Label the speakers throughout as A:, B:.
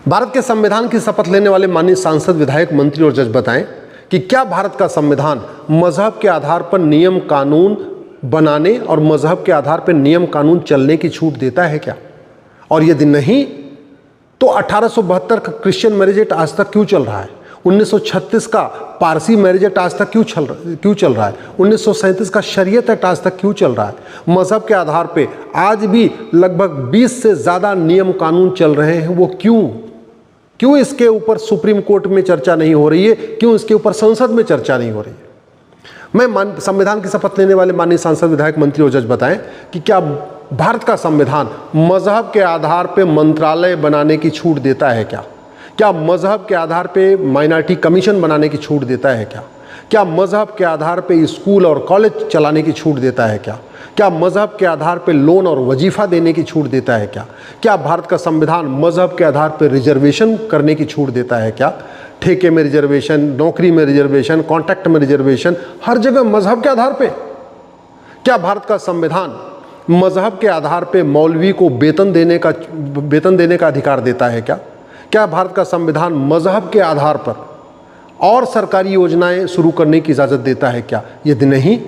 A: भारत के संविधान की शपथ लेने वाले माननीय सांसद, विधायक, मंत्री और जज बताएं कि क्या भारत का संविधान मजहब के आधार पर नियम कानून बनाने और मजहब के आधार पर नियम कानून चलने की छूट देता है क्या? और यदि नहीं तो 1872 का क्रिश्चियन मैरिज एक्ट आज तक क्यों चल रहा है? 1936 का पारसी मैरिज एक्ट आज तक क्यों चल रहा है? 1937 का शरीयत एक्ट आज तक क्यों चल रहा है? मजहब के आधार पे आज भी लगभग 20 से ज़्यादा नियम कानून चल रहे हैं। वो क्यों इसके ऊपर सुप्रीम कोर्ट में चर्चा नहीं हो रही है? क्यों इसके ऊपर संसद में चर्चा नहीं हो रही है? मैं संविधान की शपथ लेने वाले माननीय सांसद, विधायक, मंत्री और जज बताएं कि क्या भारत का संविधान मजहब के आधार पे मंत्रालय बनाने की छूट देता है क्या? क्या मजहब के आधार पे माइनॉरिटी कमीशन बनाने की छूट देता है क्या? क्या मजहब के आधार पे स्कूल और कॉलेज चलाने की छूट देता है क्या? क्या मजहब के आधार पे लोन और वजीफा देने की छूट देता है क्या? क्या भारत का संविधान मजहब के आधार पे रिजर्वेशन करने की छूट देता है क्या? ठेके में रिजर्वेशन, नौकरी में रिजर्वेशन, कॉन्ट्रैक्ट में रिजर्वेशन, हर जगह मजहब के आधार पे। क्या भारत का संविधान मजहब के आधार पे मौलवी को वेतन देने का अधिकार देता है क्या? क्या भारत का संविधान मजहब के आधार पर और सरकारी योजनाएं शुरू करने की इजाज़त देता है क्या? यदि नहीं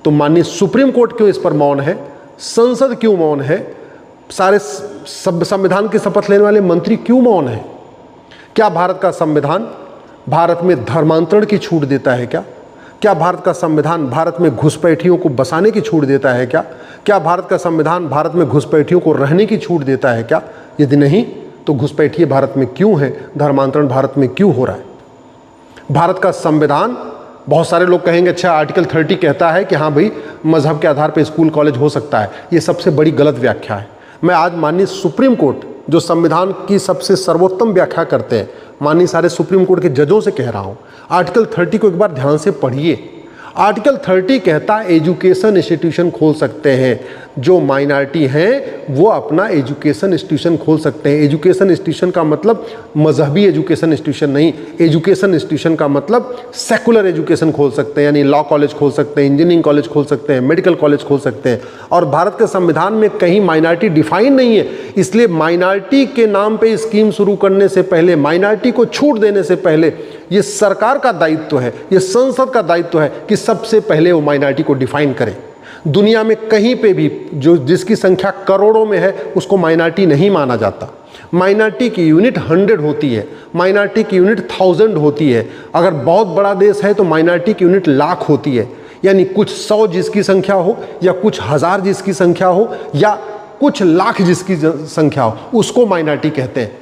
A: तो माननीय सुप्रीम कोर्ट क्यों इस पर मौन है? संसद क्यों मौन है? सारे संविधान की शपथ लेने वाले मंत्री क्यों मौन है? क्या भारत का संविधान भारत में धर्मांतरण की छूट देता है क्या? क्या भारत का संविधान भारत में घुसपैठियों को बसाने की छूट देता है क्या? क्या भारत का संविधान भारत में घुसपैठियों को रहने की छूट देता है क्या? यदि नहीं तो घुसपैठिए भारत में क्यों है? धर्मांतरण भारत में क्यों हो रहा है? भारत का संविधान, बहुत सारे लोग कहेंगे अच्छा आर्टिकल 30 कहता है कि हाँ भाई मजहब के आधार पर स्कूल कॉलेज हो सकता है। ये सबसे बड़ी गलत व्याख्या है। मैं आज माननीय सुप्रीम कोर्ट जो संविधान की सबसे सर्वोत्तम व्याख्या करते हैं, माननीय सारे सुप्रीम कोर्ट के जजों से कह रहा हूँ, आर्टिकल 30 को एक बार ध्यान से पढ़िए। आर्टिकल 30 कहता है एजुकेशन इंस्टीट्यूशन खोल सकते हैं, जो माइनॉरिटी हैं वो अपना एजुकेशन इंस्टीट्यूशन खोल सकते हैं। एजुकेशन इंस्टीट्यूशन का मतलब मजहबी एजुकेशन इंस्टीट्यूशन नहीं, एजुकेशन इंस्टीट्यूशन का मतलब सेकुलर एजुकेशन खोल सकते हैं, यानी लॉ कॉलेज खोल सकते हैं, इंजीनियरिंग कॉलेज खोल सकते हैं, मेडिकल कॉलेज खोल सकते हैं। और भारत के संविधान में कहीं माइनॉरिटी डिफाइन नहीं है, इसलिए माइनॉरिटी के नाम पे स्कीम शुरू करने से पहले, माइनॉरिटी को छूट देने से पहले ये सरकार का दायित्व है, ये संसद का दायित्व है कि सबसे पहले वो माइनॉरिटी को डिफाइन करें। दुनिया में कहीं पे भी जिसकी संख्या करोड़ों में है उसको माइनॉरिटी नहीं माना जाता। माइनॉरिटी की यूनिट 100 होती है, माइनॉरिटी की यूनिट 1000 होती है। अगर बहुत बड़ा देश है तो माइनॉरिटी की यूनिट लाख होती है, यानी कुछ 100 जिसकी संख्या हो या कुछ हज़ार जिसकी संख्या हो या कुछ लाख जिसकी संख्या हो, उसको माइनॉरिटी कहते हैं।